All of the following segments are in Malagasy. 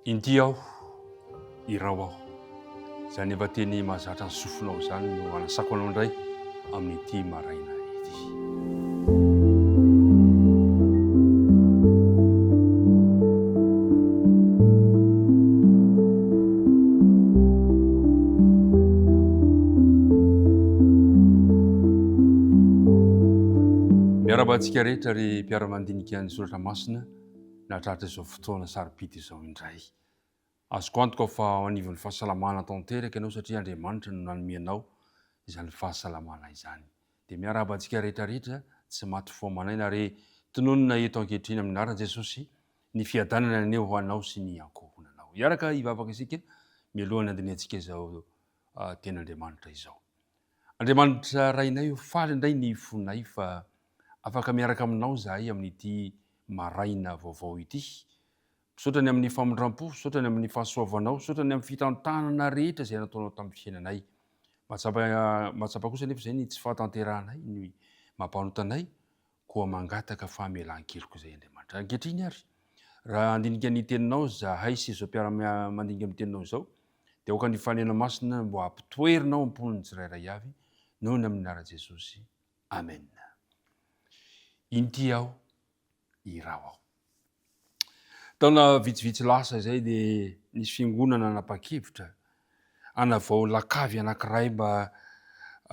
Inty aho, irao aho. Izany efa teny mahazatra ny sofinao izany no anasako anao indray amin'ity maraina ity. Miarabantsika rehetra ry mpiara-mandinika ny soratra masina nahatratra izao fotoana saripity izao indray. Azoko antoka fa ao anivon'ny fahasalamana tanteraka ianao satria Andriamanitra no nanome anao izany fahasalamana izany. Dia miarabantsika rehetrarehetra tsy maty fo manaina ary tononona eto ankehitriny amin'ny anaran'i Jesosy ny fiadanana aneo ho anao sy ny ankohonanao. Iaraka hivavaka isika mialohan'ny andiniantsika izao ten'Andriamanitra izao. Andriamanitra rainay faly indray ny fonay fa afaka miaraka aminao zahay amin'ity maraina vaovao ity. Misaotrany amin'ny famondram-po, misaotrany amin'ny fahasoavanao, misaotrany amin'ny fitantanana rehetra izay nataonao tamin'ny fiainanay. Mahatsapa kosa nefa izay ny tsy fahatanteranay, ny mampanotanay, koa mangataka fahamelan-keloka izay Andriamanitra. Ankehitriny ary, raha andinika ny teninao zahay sy izao mpiara-mandinika amin'ny teninao izao, dia aoka ny fanena masina mbo hampitoerinao amponiny tsirairay avy, noho ny amin'ny anaran'i Jesosy. Amen. Inty aho, irao aho. Taona vitsivitsy lasa izay dia nisy fiangonana nanapa-kevitra hanavao lakavy anankiray mba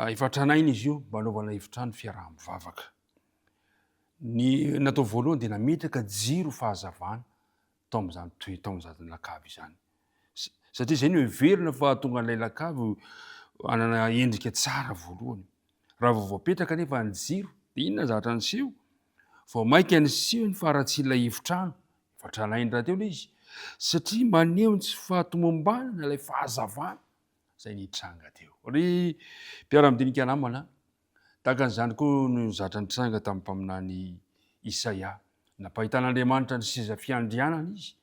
hifatranaina izy io mba hanaovana efitrano fiaraha-mivavaka. Ny natao voalohany dia nametraka jiro fahazavana tao amin'izany lakavy izany. Satria izay no heverina fa tonga an'ilay lakavy hanana endrika tsara voalohany. Raha vao voapetraka nefa ny jiro, dia inona zavatra niseho? Vao maika ny sehony fa raha tsy ilay efitrano, efatranainy rahateo ilay izy. Satria maneho ny tsy fahatomombanana ilay fahazavana izay nitranga teo. Ry mpiara-midinika namana, tahaka an'izany koa no zatra nitranga tamin'ny mpaminany Isaia. Nampahitan'Andriamanitra ny seza fiandrianana izy.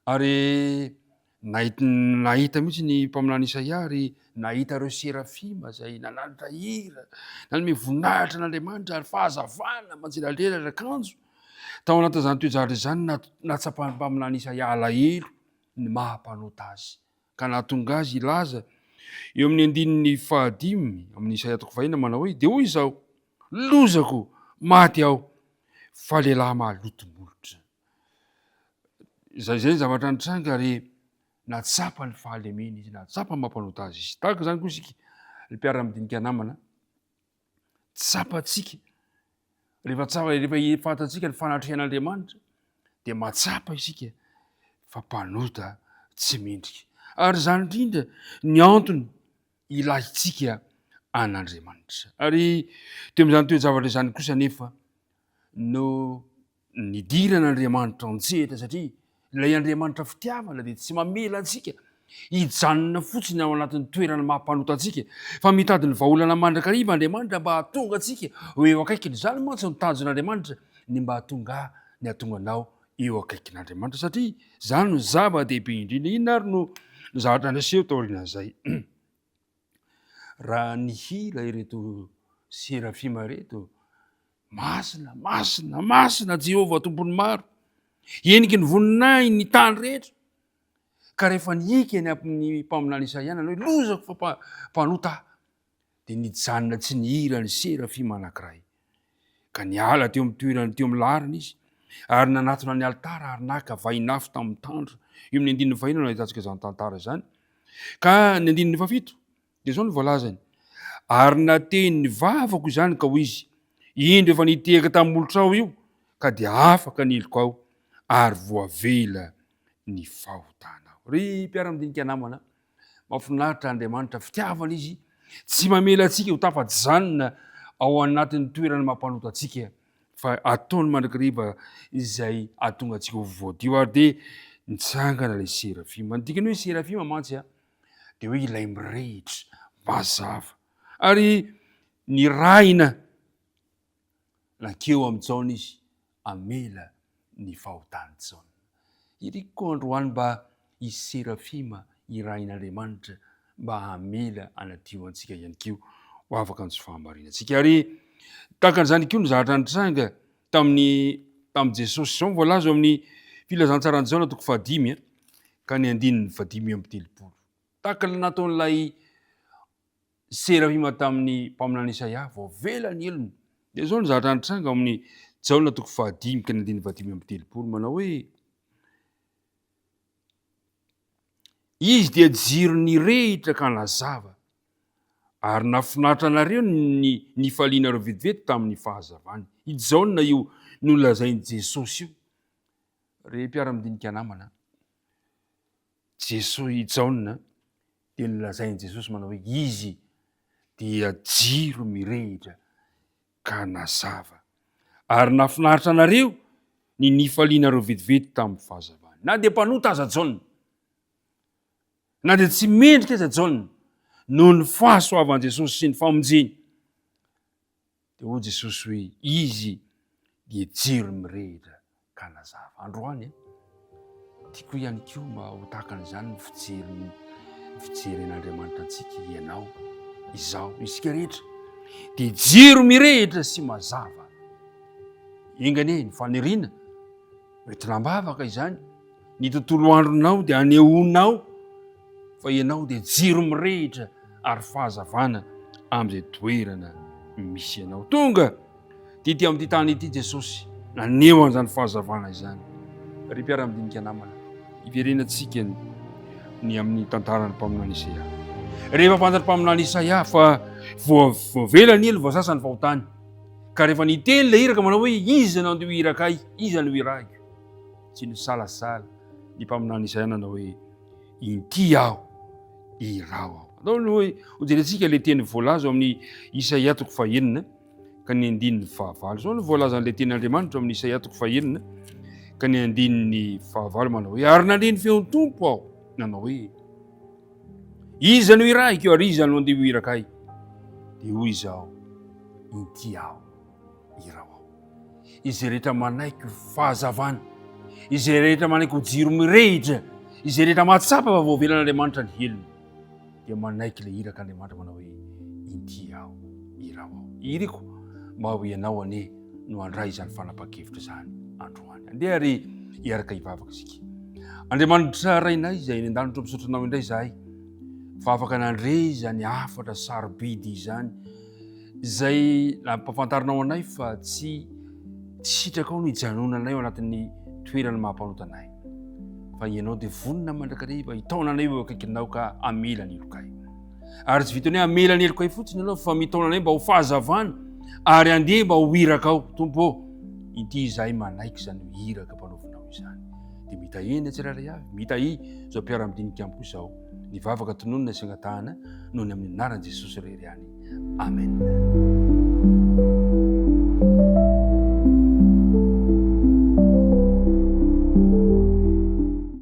Ary nahita mihitsy ny mpaminany Isaia ary nahita ireo serafima izay nananitra hira, nanome voninahitra n'Andriamanitra ary fahazavana manjelalera akanjo. Tao anatin'izany toejahatra izany natsapahan'ny mpaminany Isaia alahelo ny mahampanota azy. Ka nahatonga azy ilaza eo amin'ny andininy 15 amin'ny Isaia 40 manao hoe: dia hoy izao, lozako, maty aho, fa lehilahy mahalotomolotra. Izay zavatra nitranga ary natsapa ny fahalemena izy, natsapa ny mampanota azy izy. Tahaka izany koa isika mpiara-midinika namana, tsapantsika rehefa fantatsika ny fanatrehan'Andriamanitra dia matsapa isika fa mpanota tsy mendrika. Ary izany indrindra ny antony ilahintsika an'Andriamanitra. Ary teo amin'izany toejavatra izany kosa nefa no nidiran'Andriamanitra anjehatra satria ilay Andriamanitra fitiavana dia tsy mamela antsika hijanona fotsiny ao anatin'ny toerana mampanota antsika, fa mitady ny vahaolana mandrakariva Andriamanitra mba hahatonga antsika eo akaikiny. Izany mantsy ny tanjon'Andriamanitra, ny mba hahatonga ny hahatonganao eo akaikin'Andriamanitra, satria izany no zava-dehibe indrindra. Inona ary no zavatra naseho taorian'izay? Raha ny hira ireto serafima reto: masina, masina, masina Jehovah tompony maro, eniky ny voninahiny ny tany rehetra. Ka rehefa niika ny amin'ny mpaminany Isaia hoe: lozako fa mpanota, dia nijanona tsy nihira ny serafima anankiray. Ka niala teo amin'ny toerany teo amin'ny lahariny izy, ary nanatona ny alitara ary naka vainafo tamin'ny tandro. Eo amin'ny andininy 5 no ahitantsika izany tantara izany. Ka ny andininy 7 dia izao no voalazany: ary nateny ny vavako izany ka hoy izy, indro efa nitehaka tamin'ny molotra ao io, ka dia afaka niloko ao ary voavela ny fahotanao. Ry mpiara-midinika namana, mahafinaritra Andriamanitra fitiavana izy, tsy mamela antsika ho tafajanona ao anatin'ny toerana mampanota antsika, fa ataony mandrakariva izay ahatonga antsika ho voadio. Ary dia nitsangana ilay serafima. Ny dikany hoe serafima mantsy dia hoe ilay mirehitra mazava. Ary ny raina nankeo amin'Jaona izy, amela ny fahotany Jaona. Iriko androany mba i serafima irain'Andriamanitra mba hamela anadio antsika ihany keo ho afaka ny tsy fahamarinantsika. Ary tahaka an'izany koa ny zavatra nitranga tamin'ny Jesosy. Izao voalaza ao amin'ny filazantsarany Jaona 5 ka ny 5:10. Tahaka ny nataon'ilay Serafima tamin'ny mpaminany Isaia, vao vela ny elony. Dia zao ny zatra nitranga amin'ny Jaona 5 ka ny 5:10 manao hoe izy dia jiro ny rehitra ka nazava ary nafinaritra anareo ny nifalianareo vetivety tamin'ny fahazavany. I Jaona io nolazainy Jesosy io. Re mpiara-midinika namana, Jesosy Jaona dia nolazainy Jesosy manao hoe izy dia jiro mirehitra ka nazava ary nafinaritra anareo ny nifalianareo vetivety tamin'ny fahazavany. Na dia mpanota aza Jaona, na dia tsy mendrika aza Jaona, noho ny fahasoavan'i Jesosy sy ny famonjeny, dia hoy Jesosy hoe izy dia jiro mirehitra ka nazava. Androany tiako ihany koa mba ho tahaka an'izany ny fijeren'Andriamanitra antsika, ianao, izaho, isika rehetra dia jiro mirehitra sy mazava. Engany ny faniriana mety lambavaka izany, ny tontolo andronao dia anehoanao fa ianao dia jiro mirehitra ary fahazavana amin'izay toerana misy ianao. Tonga ty amin'ity tany ity Jesosy naneho an'izany fahazavana izany. Ry mpiara-midinika namana, iverenantsika ny amin'ny tantarany mpaminany Isaia. Rehefa fantatra mpaminany Isaia fa voavela ny elo voasasa ny fahotany, ka rehefa niteny ilay iraka manao hoe iza no andeha hiraka ahy, iza no hirahiko, tsy nisalasala ny mpaminany Isaia nanao hoe inty aho, iraho aho. Atao ny hoe hojerentsika le teny voalaza amin'ny Isaia 9 ka ny 9. Zao no voalaza an'ilay tenin'Andriamanitra amin'ny Isaia 9 ka ny 9 manao hoe ary nandreny feon'ny Tompo aho, nanao hoe iza no irahiko ary iza no andeha hiraka ahy, dia hoy izaho inty aho, iraho aho. Izay rehetra manaiky fahazavana, izay rehetra manaiky jiro mirehitra, izay rehetra mahatsapa fa voavelan'Andriamanitra ny helony, dia manaiky ilay irak'Andriamanitra manao hoe inty aho, iraho aho. Iriko mba ho ianao ane no handray izany fanapa-kevitra izany androany. Andeha ary hiaraka hivavaka isika. Andriamanitra rainay izay ny an-danitra misotranao indray izahay, fa afaka nandre izany afatra sarobidy izany izay nampafantarinao anay fa tsy sitraka ao ny hijanonanay ao anatin'ny toerana mahampanota anay, fa ianao dia vonina mandrakariva hitaona anay eo akaikinao ka amela ny elokay. Ary tsy vitany hoe amela ny elokay fotsiny ianao, fa mitaona anay mba ho fahazavana ary andeha mba ho hiraka ao. Tompo, ity izahay manaiky izany hiraka mpanaovinao izany. Dia mitahena tsirairay avy, mitahy zao mpiara-midinika amiko izao, nivavaka tononona sy angatahana noho ny amin'ny anaran'i Jesosy irery ihany. Amen.